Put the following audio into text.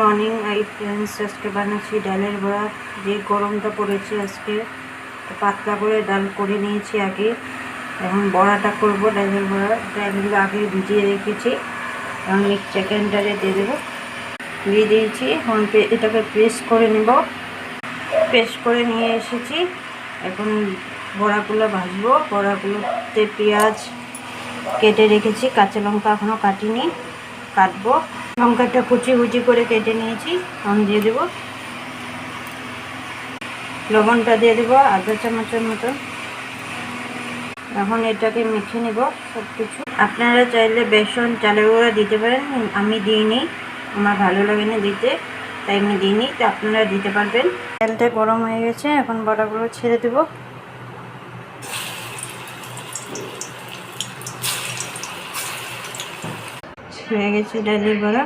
Morning friends, আজকে বানাচ্ছি ডালের বড়া। যে গরমটা পড়েছে আজকে পাতলা করে ডাল করে নিয়েছি আগে। এখন বড়াটা করব, ডালের বড়া। ডালগুলো আগে ভিজিয়ে রেখেছি, এখন মিক্সচার গ্রাইন্ডারে দিয়ে দেবো। দিয়ে দিয়েছি, এখন এটাকে পেস্ট করে নেব। পেস্ট করে নিয়ে এসেছি, এখন বড়াগুলো ভাজবো। বড়াগুলোতে পেঁয়াজ কেটে রেখেছি, কাঁচা লঙ্কা এখনও কাটিনি, কাটবো। লঙ্কাটা কুচি কুচি করে কেটে নিয়েছি, এখন দিয়ে দেবো। লবণটা দিয়ে দেবো আধা চামচের মতন। এখন এটাকে মেখে নেব সব কিছু। আপনারা চাইলে বেসন, চালের গুঁড়া দিতে পারেন, আমি দিইনি, আমার ভালো লাগে না দিতে, তাই আমি দিইনি। তো আপনারা দিতে পারবেন। তেলটা গরম হয়ে গেছে, এখন বড়াগুলো ছেড়ে দেবো। হয়ে গেছে ডালের বড়া।